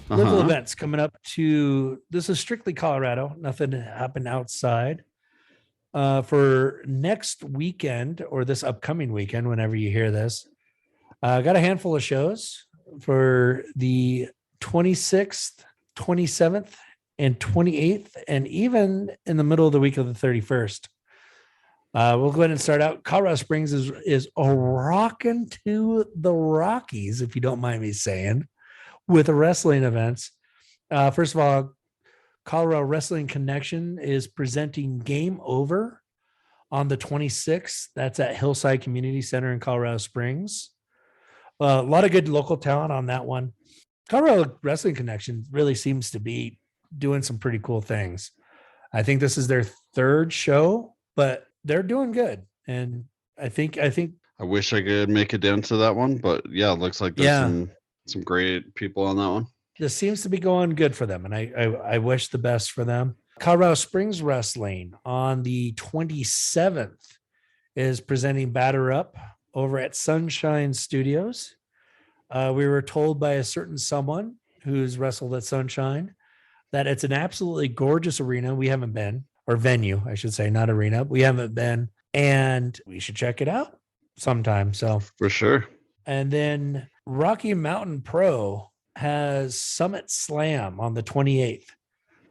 Local events coming up to, this is strictly Colorado. Nothing happened outside. For next weekend or this upcoming weekend, whenever you hear this, got a handful of shows for the 26th, 27th, and 28th, and even in the middle of the week of the 31st. We'll go ahead and start out. Colorado Springs is a rocking to the Rockies, if you don't mind me saying, with wrestling events. First of all, Colorado Wrestling Connection is presenting Game Over on the 26th. That's at Hillside Community Center in Colorado Springs. A lot of good local talent on that one. Colorado Wrestling Connection really seems to be doing some pretty cool things. I think this is their third show, but they're doing good. And I wish I could make it down to that one, but yeah, it looks like there's some great people on that one. This seems to be going good for them, and I wish the best for them. Colorado Springs Wrestling on the 27th is presenting Batter Up over at Sunshine Studios. We were told by a certain someone who's wrestled at Sunshine that it's an absolutely gorgeous arena. We haven't been, or venue, I should say, not arena. We haven't been, and we should check it out sometime. So for sure. And then Rocky Mountain Pro has Summit Slam on the 28th.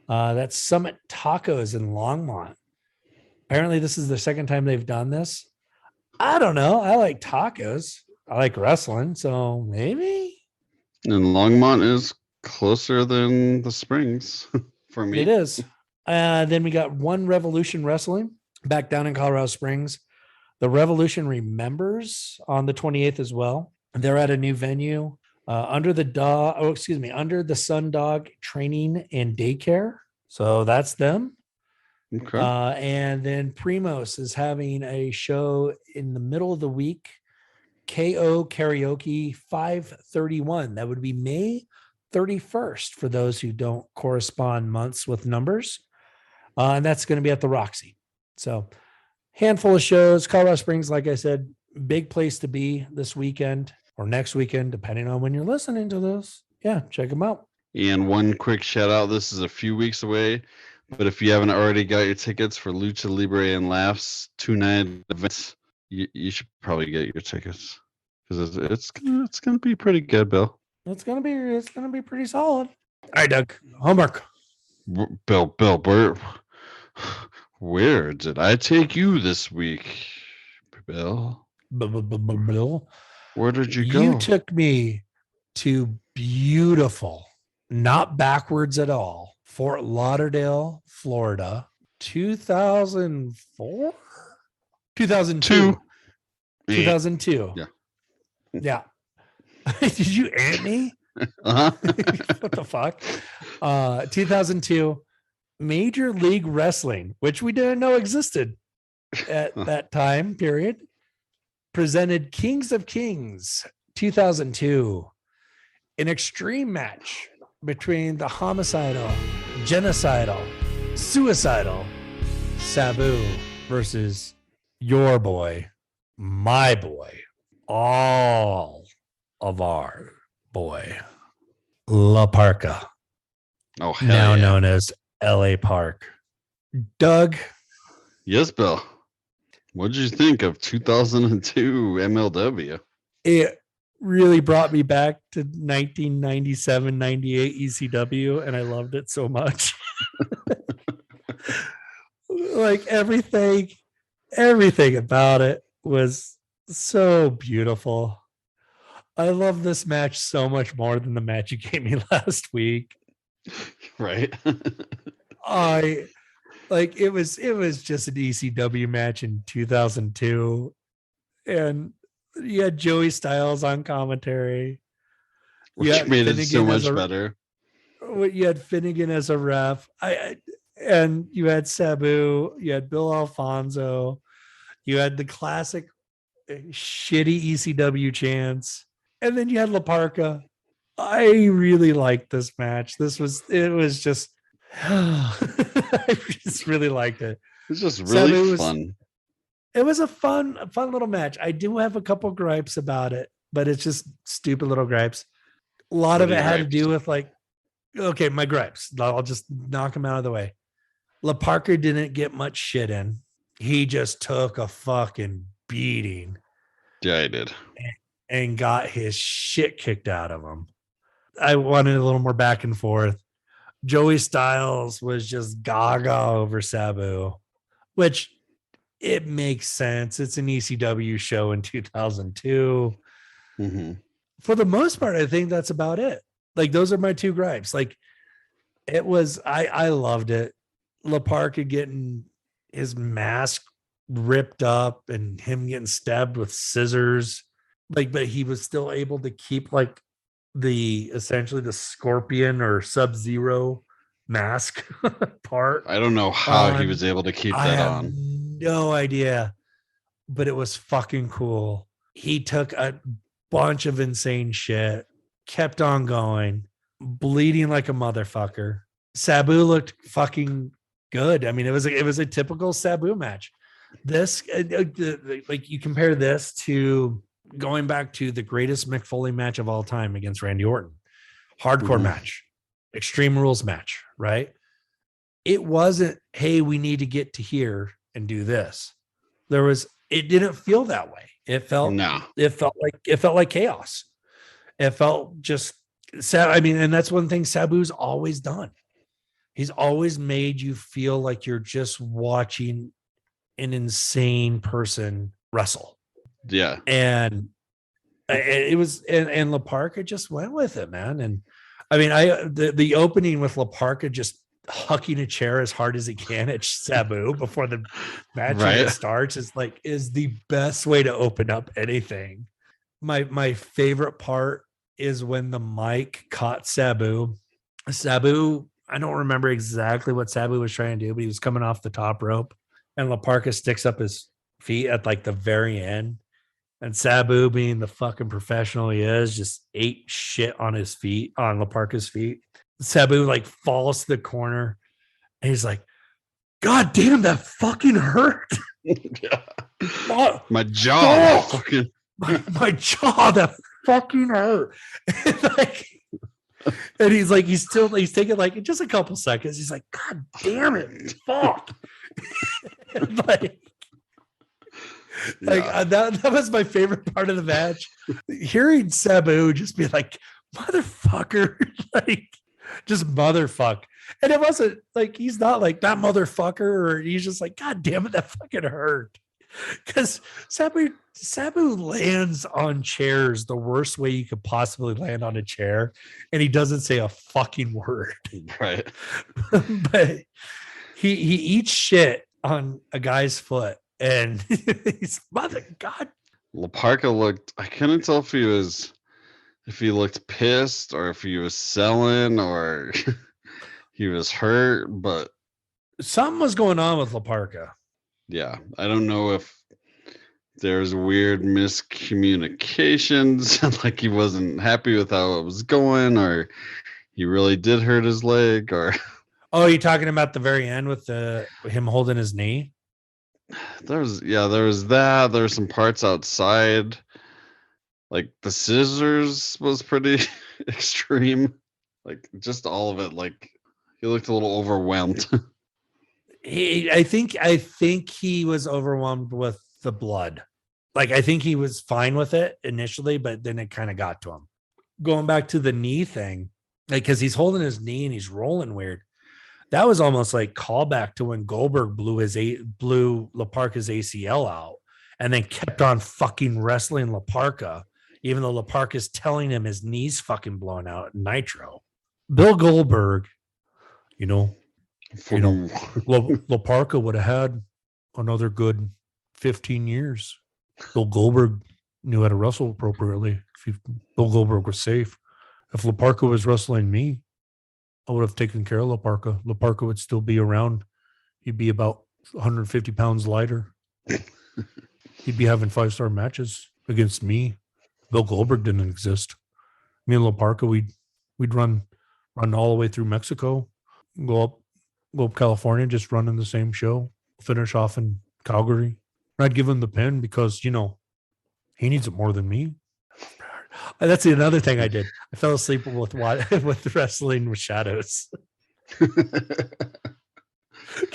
That's Summit Tacos in Longmont. Apparently, this is the second time they've done this. I don't know. I like tacos. I like wrestling, so maybe. And Longmont is closer than the Springs for me. It is. Then we got One Revolution Wrestling back down in Colorado Springs. The Revolution Remembers on the 28th as well. They're at a new venue. Under the Sundog Training and Daycare. So that's them. Okay. And then Primos is having a show in the middle of the week. KO Karaoke 531. That would be May 31st for those who don't correspond months with numbers. And that's going to be at the Roxy. So handful of shows. Colorado Springs, like I said, big place to be this weekend. Or next weekend, depending on when you're listening to this. Yeah, check them out. And one quick shout out. This is a few weeks away, but if you haven't already got your tickets for Lucha Libre and Laughs 2-night events, you should probably get your tickets because it's gonna be pretty good, Bill. It's gonna be pretty solid. All right, Doug. Homework. Bill, where did I take you this week, Bill? Bill. Where did you go? You took me to beautiful, not backwards at all, Fort Lauderdale, Florida, 2004? 2002. 2002. Yeah. Did you ant me? Uh-huh. What the fuck? 2002, Major League Wrestling, which we didn't know existed at that time period, presented Kings of Kings 2002, an extreme match between the homicidal, genocidal, suicidal Sabu versus your boy, my boy, all of our boy, La Parka, now known as LA Park. Doug. Yes, Bill. What did you think of 2002 MLW? It really brought me back to 1997, 98 ECW, and I loved it so much. Like everything about it was so beautiful. I love this match so much more than the match you gave me last week. Right. It was just an ECW match in 2002, and you had Joey Styles on commentary, which made it so much better. You had Finnegan as a ref, and you had Sabu, you had Bill Alfonso, you had the classic shitty ECW chants, and then you had La Parka. I really liked this match. I just really liked it. It was just really fun. It was a fun little match. I do have a couple gripes about it, but it's just stupid little gripes. A lot of it had to do with like Okay, my gripes. I'll just knock them out of the way. La Parca didn't get much shit in. He just took a fucking beating. Yeah, I did. And got his shit kicked out of him. I wanted a little more back and forth. Joey Styles was just gaga over Sabu, which it makes sense. It's an ECW show in 2002. Mm-hmm. For the most part, I think that's about it. Like, those are my two gripes. Like, it was, I loved it. La Parca getting his mask ripped up and him getting stabbed with scissors. Like, but he was still able to keep like essentially the Scorpion or Sub-Zero mask part. I don't know how he was able to keep I that have on. no idea, but it was fucking cool. He took a bunch of insane shit, kept on going, bleeding like a motherfucker. Sabu looked fucking good. I mean, it was a typical Sabu match. This, like, you compare this to going back to the greatest Mick Foley match of all time against Randy Orton, hardcore match, Extreme Rules match, right? It wasn't, hey, we need to get to here and do this. It didn't feel that way. It felt like chaos. It felt just sad. I mean, and that's one thing Sabu's always done. He's always made you feel like you're just watching an insane person wrestle. Yeah. And it was, and La Parca just went with it, man. And I mean, the opening with La Parca just hucking a chair as hard as he can at Sabu before the match even starts is the best way to open up anything. My favorite part is when the mic caught Sabu. I don't remember exactly what Sabu was trying to do, but he was coming off the top rope, and La Parca sticks up his feet at like the very end. And Sabu, being the fucking professional he is, just ate shit on his feet, on La Parca's feet. Sabu like falls to the corner, and he's like, "God damn, that fucking hurt." My jaw, my jaw, that fucking hurt. And he's like, he's taking like just a couple seconds. He's like, "God damn it, fuck." That was my favorite part of the match. Hearing Sabu just be like, "Motherfucker," like just motherfuck. And it wasn't like, he's not like that motherfucker, or he's just like, "God damn it, that fucking hurt." Because Sabu lands on chairs the worst way you could possibly land on a chair, and he doesn't say a fucking word. Right. But he eats shit on a guy's foot, and he's mother God. La Parca looked, I couldn't tell if he looked pissed or if he was selling or he was hurt, but something was going on with La Parca. Yeah, I don't know if there's weird miscommunications, like he wasn't happy with how it was going, or he really did hurt his leg, or oh, you're talking about the very end with him holding his knee? There was that. There were some parts outside, like the scissors was pretty extreme, like just all of it. Like he looked a little overwhelmed. I think he was overwhelmed with the blood. Like, I think he was fine with it initially, but then it kind of got to him. Going back to the knee thing, like, because he's holding his knee and he's rolling weird. That was almost like callback to when Goldberg blew La Parca's ACL out and then kept on fucking wrestling La Parca, even though La Parca's telling him his knee's fucking blown out in Nitro. Bill Goldberg, La Parca would have had another good 15 years. Bill Goldberg knew how to wrestle appropriately. Bill Goldberg was safe. If La Parca was wrestling me, I would have taken care of La Parca. La Parca would still be around. He'd be about 150 pounds lighter. He'd be having 5-star matches against me. Bill Goldberg didn't exist. Me and La Parca, we'd run all the way through Mexico, go up California, just running the same show, finish off in Calgary. I'd give him the pin because, he needs it more than me. That's another thing I did. I fell asleep with with wrestling with shadows.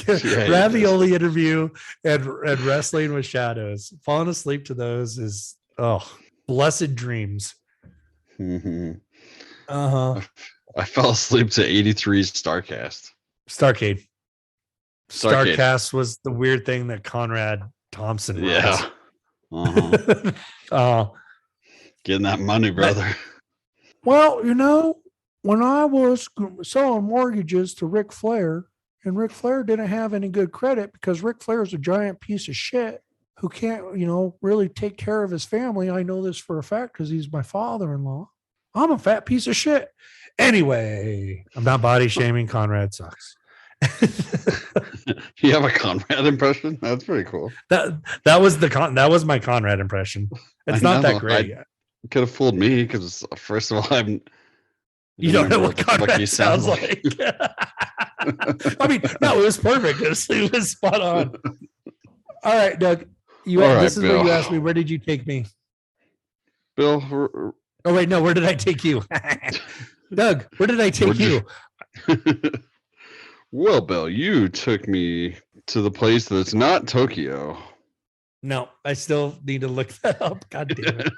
Ravioli interview and wrestling with shadows. Falling asleep to those is blessed dreams. I fell asleep to 83 Starcast. Starcast was the weird thing that Conrad Thompson runs. Getting that money, brother. Well, when I was selling mortgages to Ric Flair, and Ric Flair didn't have any good credit because Ric Flair is a giant piece of shit who can't, really take care of his family. I know this for a fact because he's my father-in-law. I'm a fat piece of shit. Anyway, I'm not body shaming. Conrad sucks. You have a Conrad impression? That's pretty cool. That was my Conrad impression. It's not that great. Could have fooled me because first of all, you don't know what Conrad sounds like. I mean, no, it was perfect. It was spot on. All right, Doug. This is Bill. Where you asked me. Where did you take me, Bill? Oh wait, no. Where did I take you, Doug? Where did I take you? Well, Bill, you took me to the place that's not Tokyo. No, I still need to look that up. God damn it!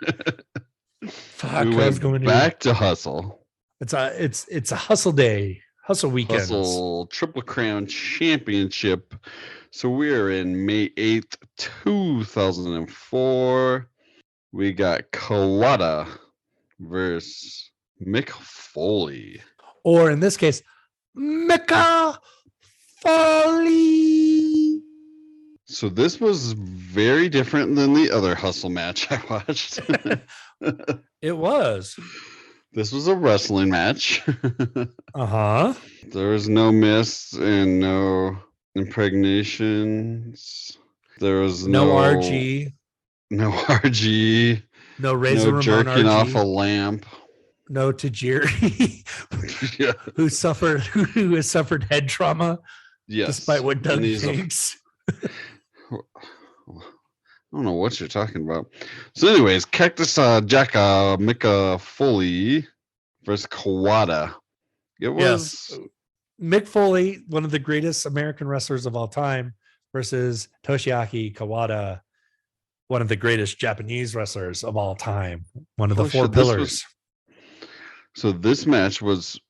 Fuck, we went back to Hustle. It's a Hustle day. Hustle weekends. Hustle Triple Crown Championship. So we are in May 8th, 2004. We got Kawada versus Mick Foley. Or in this case, Mick Foley. So this was very different than the other Hustle match I watched. It was. This was a wrestling match. There was no mist and no impregnations. There was no RG. No RG. No Razor Ramon jerking RG. off a lamp. No Tajiri, who has suffered head trauma. Yes. Despite what Doug thinks. I don't know what you're talking about. So anyways, Cactus Jacka Mick Foley versus Kawada. It was Mick Foley, one of the greatest American wrestlers of all time, versus Toshiaki Kawada, one of the greatest Japanese wrestlers of all time. One of the four pillars. So this match was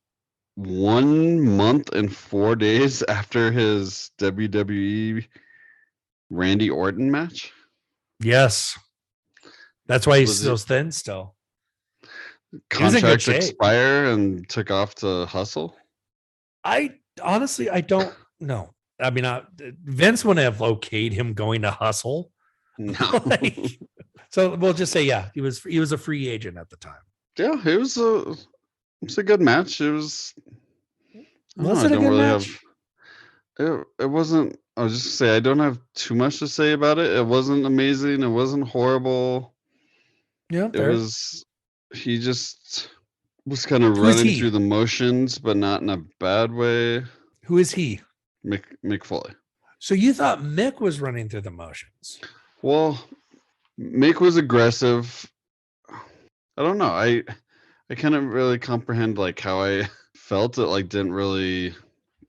1 month and 4 days after his WWE Randy Orton match. Yes. That's why he's so thin still. Contract expire and took off to Hustle? I don't know. I mean, Vince wouldn't have okayed him going to Hustle. No. So we'll just say, he was a free agent at the time. Yeah, it was a good match. It was. Was it a good match? It wasn't. I was just say I don't have too much to say about it. It wasn't amazing. It wasn't horrible. Yeah, it was. He just was kind of running through the motions, but not in a bad way. Who is he? Mick Foley. So you thought Mick was running through the motions? Well, Mick was aggressive. I don't know. I couldn't really comprehend like how I felt. It like didn't really.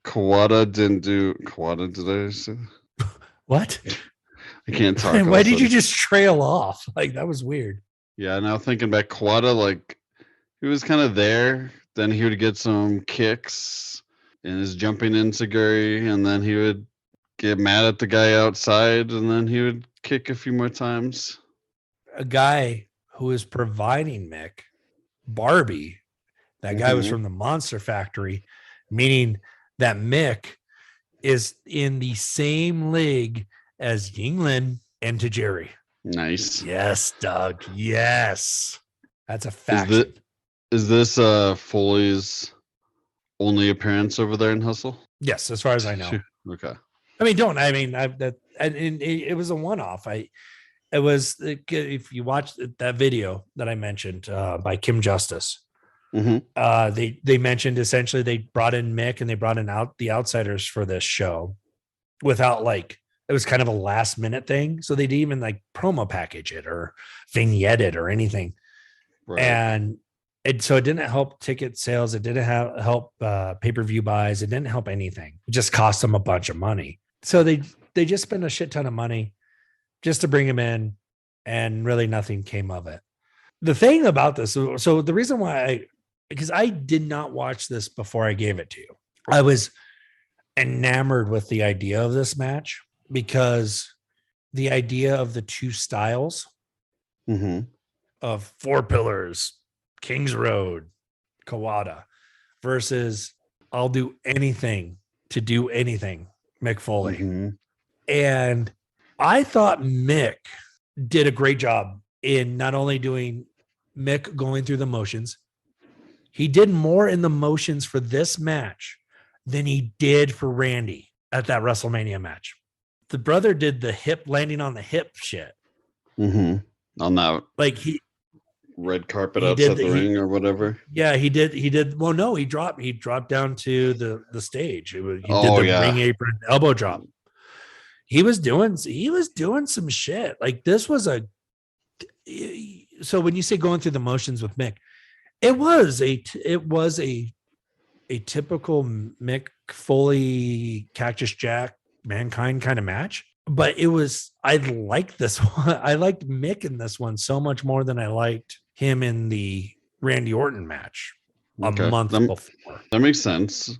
Kawada, did I say? What? I can't talk. Why did you just trail off? Like, that was weird. Yeah, now thinking back, Kawada, like, he was kind of there. Then he would get some kicks in his jumping enziguri, and then he would get mad at the guy outside, and then he would kick a few more times. A guy who is providing Mick, Barbie, that guy was from the Monster Factory, meaning that Mick is in the same league as Yingling and Tajiri. Nice. Yes, Doug. Yes. That's a fact. Is this Foley's only appearance over there in Hustle? Yes, as far as I know. Okay. It was a one-off. If you watch that video that I mentioned by Kim Justice, they mentioned essentially they brought in Mick and they brought in the outsiders for this show without it was kind of a last minute thing. So they didn't even promo package it or vignette it or anything. Right. And so it didn't help ticket sales. It didn't help pay-per-view buys. It didn't help anything. It just cost them a bunch of money. So they just spent a shit ton of money just to bring him in, and really nothing came of it. The thing about this, so the reason why because I did not watch this before I gave it to you. I was enamored with the idea of this match because the idea of the two styles of Four Pillars, Kings Road, Kawada versus I'll do anything to do anything, Mick Foley. And I thought Mick did a great job in not only doing Mick going through the motions, he did more in the motions for this match than he did for Randy at that WrestleMania match. The brother did the hip landing on the hip shit. On that, like he red carpet outside the ring or whatever. Yeah, he did. Well, no, he dropped down to the stage. He did the ring apron elbow drop. He was doing some shit. Like this was so when you say going through the motions with Mick, it was a typical Mick Foley, Cactus Jack, Mankind kind of match. But I liked this one. I liked Mick in this one so much more than I liked him in the Randy Orton match a month before. That makes sense.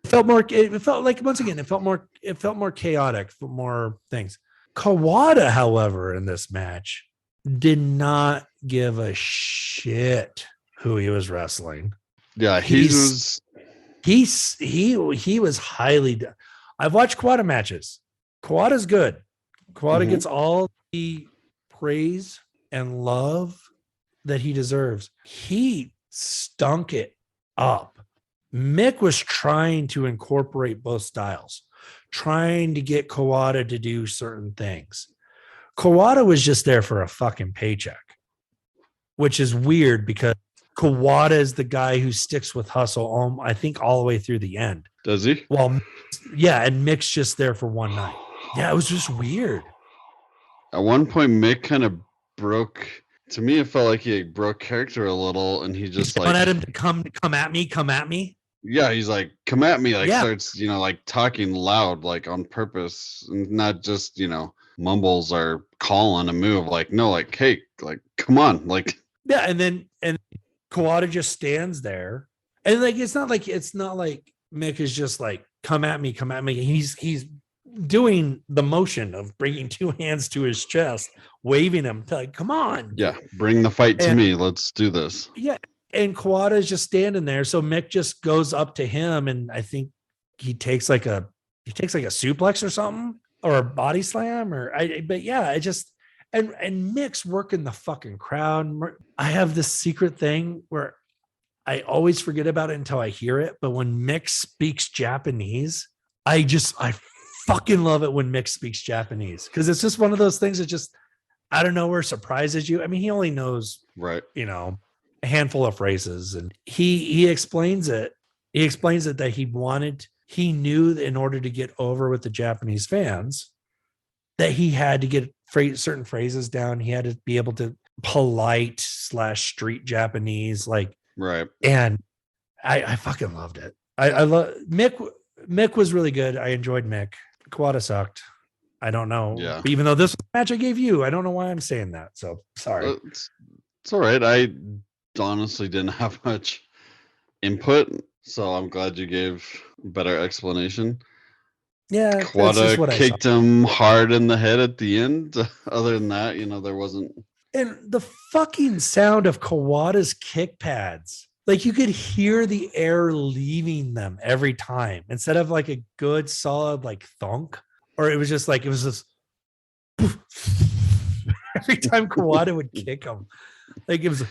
It felt like, once again, it felt more chaotic, more things. Kawada, however, in this match did not give a shit who he was wrestling. Yeah, he was highly. I've watched Kawada matches. Kawada's good. Kawada gets all the praise and love that he deserves. He stunk it up. Mick was trying to incorporate both styles, trying to get Kawada to do certain things. Kawada was just there for a fucking paycheck, which is weird because Kawada is the guy who sticks with Hustle, I think, all the way through the end. Does he? Well, yeah, and Mick's just there for one night. Yeah, it was just weird. At one point, Mick kind of broke. To me, it felt like he broke character a little, and he just like at him to come at me. Yeah, he's like, come at me, starts, like talking loud, like on purpose, and not just, mumbles or call on a move. Like, no, like, hey, like, come on, like. Yeah, and Kawada just stands there, and like it's not like Mick is just like, come at me. He's doing the motion of bringing two hands to his chest, waving him to like, come on. Yeah, bring the fight to me. Let's do this. Yeah. And Kawada is just standing there. So Mick just goes up to him, and I think he takes like a suplex or something, or a body slam, and Mick's working the fucking crowd. I have this secret thing where I always forget about it until I hear it. But when Mick speaks Japanese, I fucking love it when Mick speaks Japanese, because it's just one of those things that just out of nowhere surprises you. I mean, he only knows, right, a handful of phrases, and he explains it. He explains it that he knew that in order to get over with the Japanese fans, that he had to get certain phrases down. He had to be able to polite / street Japanese, like, right. And I fucking loved it. I love Mick. Mick was really good. I enjoyed Mick. Kawada sucked. I don't know. Yeah. Even though this match I gave you, I don't know why I'm saying that. So sorry. It's all right. I honestly didn't have much input, so I'm glad you gave a better explanation. Yeah, Kawada kicked him hard in the head at the end. Other than that, there wasn't. And the fucking sound of Kawada's kick pads, like you could hear the air leaving them every time, instead of like a good solid like thunk, or it was just this every time Kawada would kick him, like it was.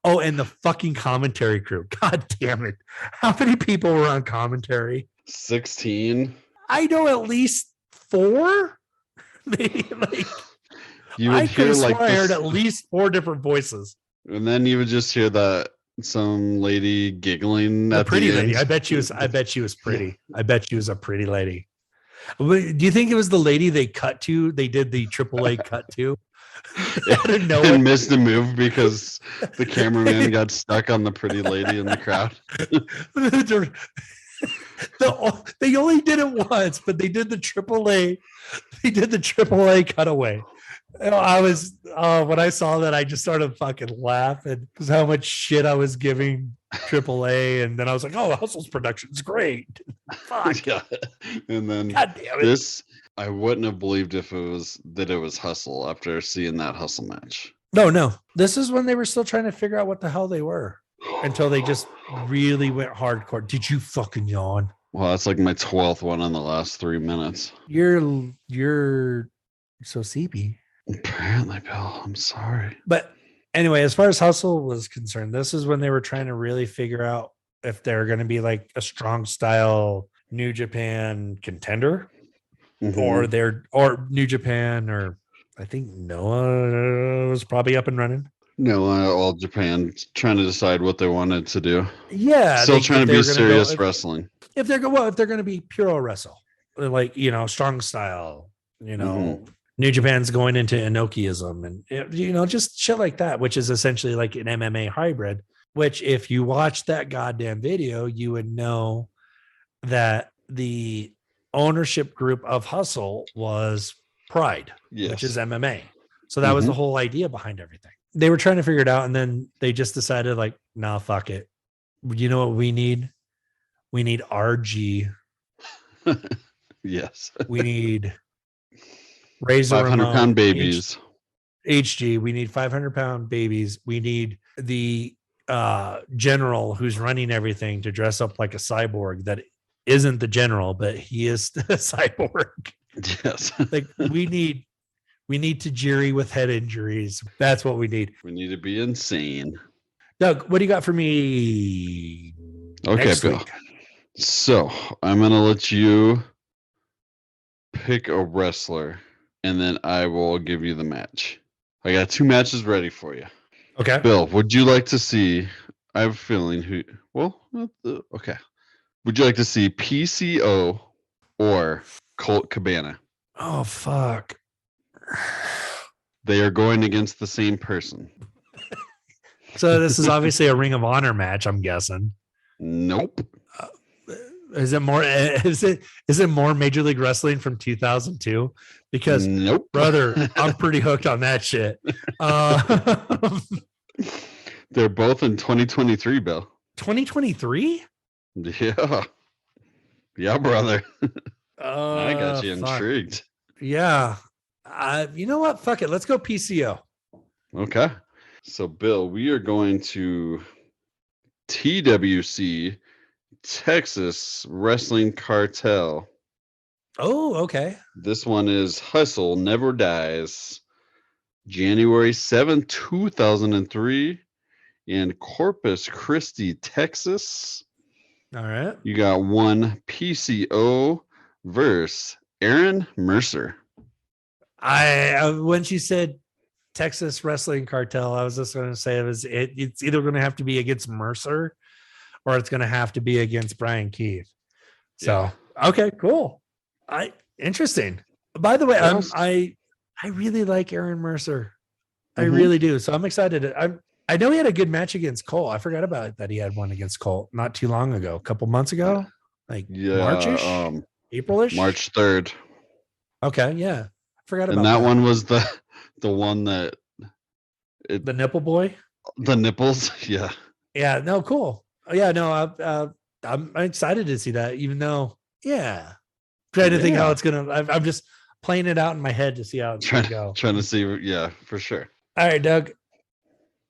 Oh, and the fucking commentary crew. God damn it. How many people were on commentary? 16. I know at least 4. Maybe like you would hear like I heard at least 4 different voices. And then you would just hear that some lady giggling at pretty the lady. end. I bet she was pretty. I bet she was a pretty lady. Do you think it was the lady they cut to? They did the AAA cut to? Out of nowhere. And missed the move because the cameraman got stuck on the pretty lady in the crowd. They only did it once, but they did the AAA. They did the AAA cutaway. I was when I saw that, I just started fucking laughing because how much shit I was giving AAA, and then I was like, "Oh, Hustle's production's great." Fuck. Yeah. And then God damn it. this, I wouldn't have believed if it was Hustle after seeing that Hustle match. No. This is when they were still trying to figure out what the hell they were until they just really went hardcore. Did you fucking yawn? Well, that's like my 12th one in the last 3 minutes. You're so sleepy. Apparently, Bill. I'm sorry. But anyway, as far as Hustle was concerned, this is when they were trying to really figure out if they're going to be like a strong style New Japan contender, or New Japan, or I think Noah was probably up and running. No, all Japan trying to decide what they wanted to do. Yeah, Still trying to be serious wrestling. If they're going to be pure wrestle, like strong style, New Japan's going into Enochiism and just shit like that, which is essentially like an MMA hybrid. Which, if you watch that goddamn video, you would know that the ownership group of Hustle was Pride, which is MMA. So that was the whole idea behind everything. They were trying to figure it out, and then they just decided, like, nah, fuck it. You know what we need? We need RG. Yes. We need Razor 500-pound babies. HG. We need 500-pound babies. We need the general who's running everything to dress up like a cyborg that isn't the general, but he is a cyborg. Yes. Like we need Tajiri with head injuries. That's what we need. We need to be insane. Doug, what do you got for me? Okay, Bill. Week? So I'm going to let you pick a wrestler, and then I will give you the match. I got 2 matches ready for you. Okay. Bill, would you like to see, I have a feeling okay. Would you like to see PCO or Colt Cabana? Oh, fuck. They are going against the same person. So this is obviously a Ring of Honor match, I'm guessing. Nope. Is it more Major League Wrestling from 2002? Because nope, brother, I'm pretty hooked on that shit. They're both in 2023, Bill. 2023? Yeah, brother. I got you intrigued. Yeah. You know what? Fuck it. Let's go PCO. Okay. So, Bill, we are going to TWC, Texas Wrestling Cartel. Oh, okay. This one is Hustle Never Dies, January 7th, 2003, in Corpus Christi, Texas. All right. You got one PCO versus Aaron Mercer. When she said Texas Wrestling Cartel, I was just going to say it's either going to have to be against Mercer or it's going to have to be against Brian Keith. So, okay, cool. Interesting. By the way, I really like Aaron Mercer. I really do. So I'm excited. I know he had a good match against Colt. I forgot about that. He had one against Colt not too long ago, a couple months ago, like March-ish, April-ish, March 3rd. Okay, yeah, I forgot about that. And that one was the one that the nipple boy, the nipples. Yeah. Yeah. No, cool. Yeah. No, I'm excited to see that. Even though, trying to think how it's gonna. I'm just playing it out in my head to see how it's gonna go. Trying to see, for sure. All right, Doug.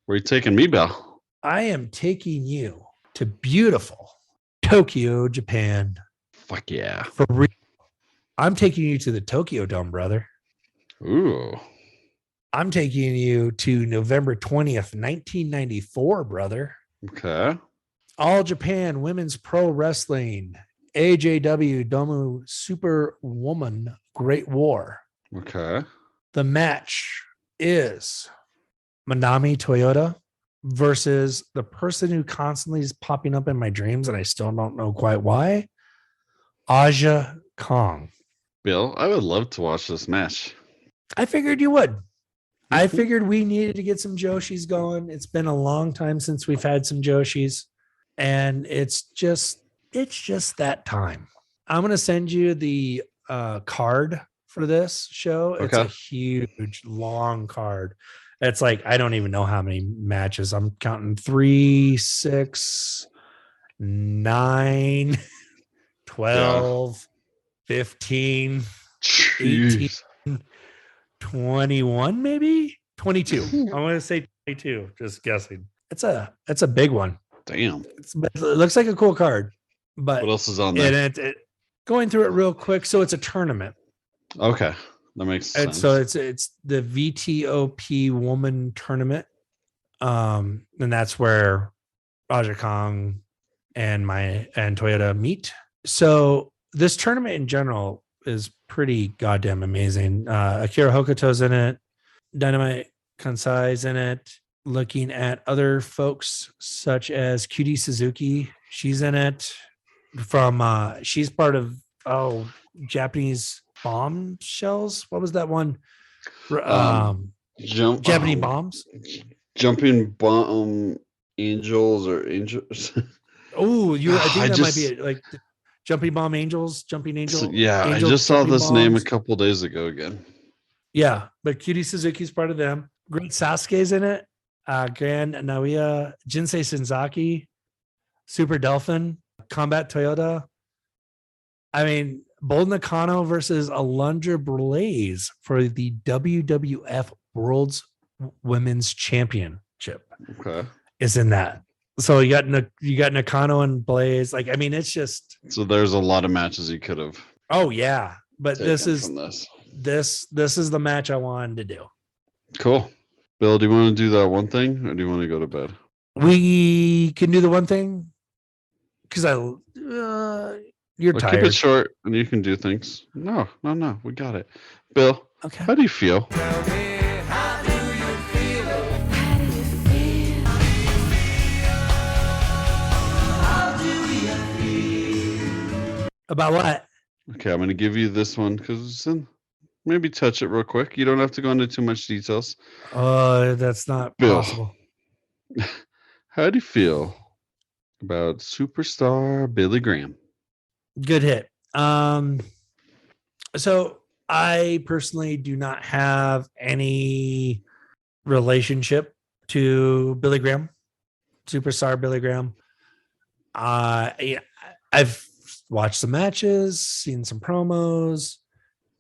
Where are you taking me, Bill? I am taking you to beautiful Tokyo, Japan. Fuck yeah. For real. I'm taking you to the Tokyo Dome, brother. Ooh. I'm taking you to November 20th, 1994, brother. Okay. All Japan Women's Pro Wrestling, AJW Domu Superwoman Great War. Okay. The match is Manami Toyota versus the person who constantly is popping up in my dreams, and I still don't know quite why, Aja Kong. Bill, I would love to watch this match. I figured you would. I figured we needed to get some Joshis going. It's been a long time since we've had some Joshis, and it's just that time. I'm gonna send you the card for this show. It's a Okay. huge, long card. It's like I don't even know how many matches. I'm counting 3, 6, 9, 12, 15, 18, Jeez. 21, maybe 22. I'm going to say 22. Just guessing. It's a big one. Damn. It looks like a cool card, but What else is on there? it going through it real quick. So it's a tournament. Okay, that makes And sense. so it's the VTOP Woman Tournament, and that's where Raja Kong and Toyota meet. So this tournament in general is pretty goddamn amazing. Akira Hokuto's in it, Dynamite Kansai's in it. Looking at other folks such as Cutie Suzuki, she's in it. She's part of Japanese Bombshells. What was that one? Japanese Bombs. Jumping bomb angels or angels. Oh, I think that might be it. Like Jumping Bomb Angels, Jumping Angel. Yeah, Angel, I just saw this name a bombs. couple days ago again. Yeah, but Cutie Suzuki's part of them. Great Sasuke's in it. Grand Naoya, Jinsei Shinzaki, Super Delphin, Combat Toyota. I mean, Bold Nakano versus Alundra Blaze for the WWF World's Women's Championship Okay. is in that. So you got Nakano and Blaze. Like, I mean, it's just. So there's a lot of matches you could have. Oh yeah, but this is the match I wanted to do. Cool. Bill, do you want to do that one thing, or do you want to go to bed? We can do the one thing because you're tired. Keep it short, and you can do things. No, we got it. Bill, okay. How do you feel? About what? Okay, I'm going to give you this one because maybe touch it real quick. You don't have to go into too much details. That's not Bill, possible. How do you feel about superstar Billy Graham? Good hit. So I personally do not have any relationship to Billy Graham, superstar Billy Graham. I've watched some matches, seen some promos.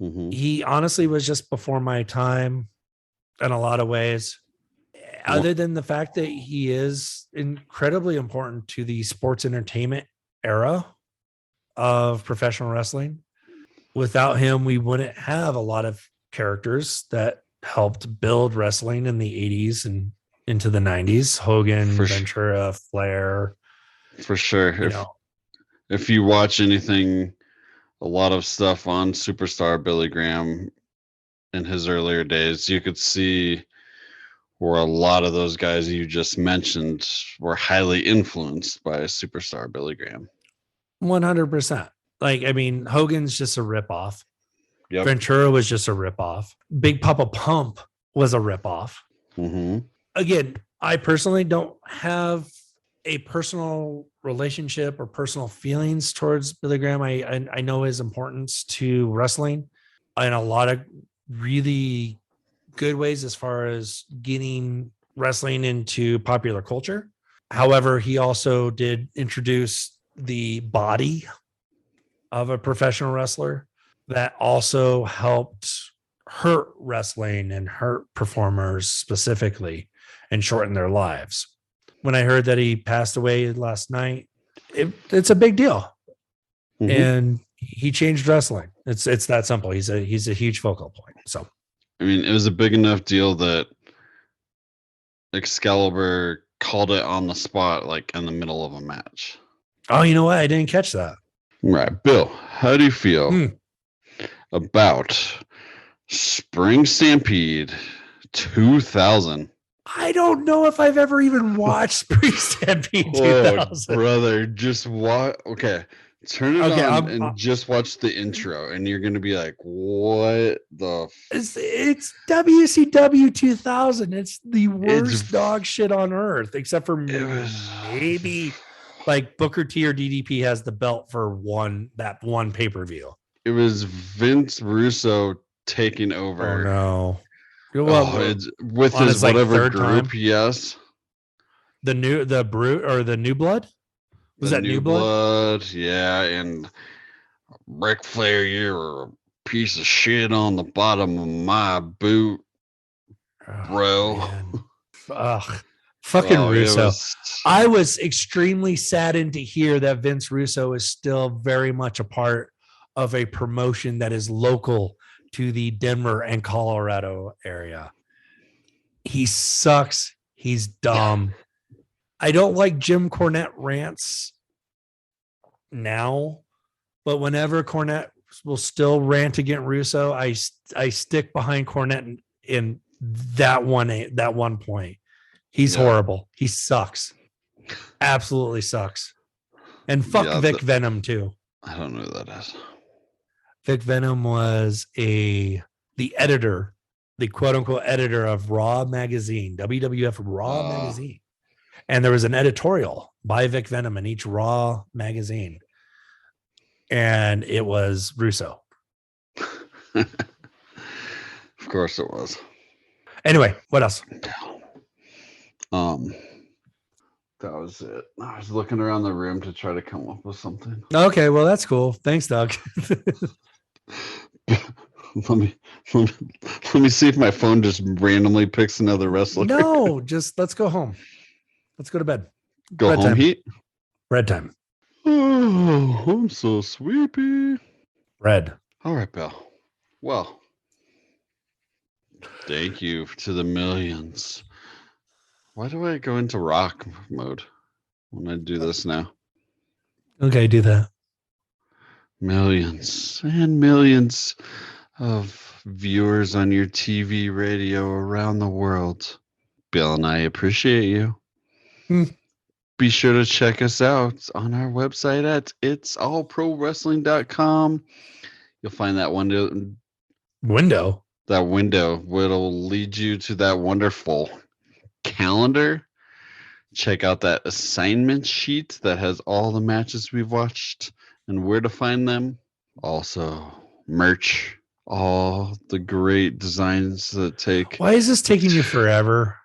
Mm-hmm. He honestly was just before my time in a lot of ways. Other than the fact that he is incredibly important to the sports entertainment era of professional wrestling. Without him, we wouldn't have a lot of characters that helped build wrestling in the 80s and into the 90s. Hogan, Ventura, Flair. For sure. If you watch anything, a lot of stuff on superstar Billy Graham in his earlier days, you could see where a lot of those guys you just mentioned were highly influenced by superstar Billy Graham. 100%. Like, I mean, Hogan's just a ripoff. Yep. Ventura was just a ripoff. Big Papa Pump was a ripoff. Mm-hmm. Again, I personally don't have a personal relationship or personal feelings towards Billy Graham. I know his importance to wrestling in a lot of really good ways as far as getting wrestling into popular culture. However, he also did introduce the body of a professional wrestler that also helped hurt wrestling and hurt performers specifically and shorten their lives. When I heard that he passed away last night, it's a big deal. Mm-hmm. And he changed wrestling. It's that simple. He's a huge focal point. So, I mean, it was a big enough deal that Excalibur called it on the spot, like in the middle of a match. Oh, you know what? I didn't catch that. Right. Bill, how do you feel about Spring Stampede 2000? I don't know if I've ever even watched Spring Stampede 2000. Oh, brother, just what? Okay. Turn it Okay, on and just watch the intro, and you're gonna be like, "What the?" It's WCW 2000. It's the worst dog shit on earth, except for maybe like Booker T or DDP has the belt for that one pay-per-view. It was Vince Russo taking over. Oh no! It's with his whatever group. Time? Yes. The new blood. Was that new blood? Yeah, and Ric Flair, you're a piece of shit on the bottom of my boot, bro. Ugh. Fucking Russo. I was extremely saddened to hear that Vince Russo is still very much a part of a promotion that is local to the Denver and Colorado area. He sucks. He's dumb. I don't like Jim Cornette rants now, but whenever Cornette will still rant against Russo, I stick behind Cornette in that one point. He's horrible. He sucks. Absolutely sucks. And fuck Vic Venom too. I don't know who that is. Vic Venom was the editor, the quote unquote editor of Raw magazine, WWF Raw magazine. And there was an editorial by Vic Venom in each Raw magazine. And it was Russo. Of course it was. Anyway, what else? That was it. I was looking around the room to try to come up with something. Okay, well that's cool. Thanks, Doug. let me see if my phone just randomly picks another wrestler. No, just let's go home. Let's go to bed. Go Red home time. heat. Red time. Oh, I'm so sleepy. Red. All right, Bill. Well, thank you to the millions. Why do I go into rock mode when I do this now? Okay, do that. Millions and millions of viewers on your TV, radio around the world. Bill and I appreciate you. Be sure to check us out on our website at itsallprowrestling.com. You'll find that window. That window will lead you to that wonderful calendar. Check out that assignment sheet that has all the matches we've watched and where to find them. Also, merch, all the great designs that take. Why is this taking you forever?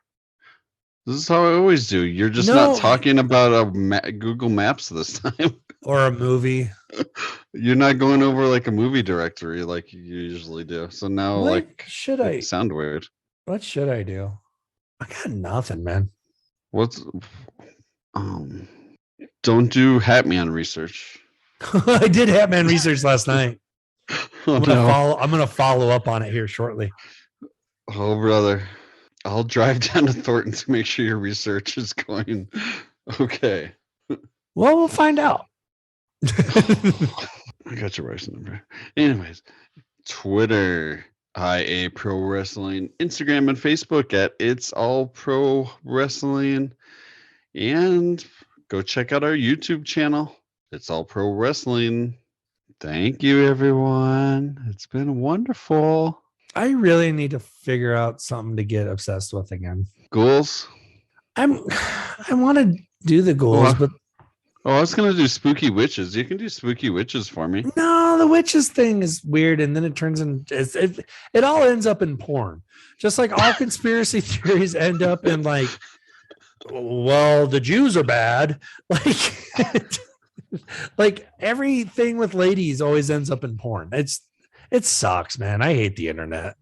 This is how I always do. You're just not talking about Google Maps this time. Or a movie. You're not going over like a movie directory like you usually do. So now, should I sound weird? What should I do? I got nothing, man. Don't do Hatman research. I did Hatman research last night. I'm gonna follow up on it here shortly. Oh, brother. I'll drive down to Thornton to make sure your research is going okay. Well, we'll find out. I got your wife's number. Anyways, Twitter, IA Pro Wrestling, Instagram and Facebook at It's All Pro Wrestling, and go check out our YouTube channel. It's All Pro Wrestling. Thank you, everyone. It's been wonderful. I really need to figure out something to get obsessed with again. Ghouls? I want to do the ghouls, but I was going to do spooky witches. You can do spooky witches for me. No, the witches thing is weird, and then it turns it all ends up in porn. Just like all conspiracy theories end up in like, well, the Jews are bad. Like everything with ladies always ends up in porn. It sucks, man. I hate the internet.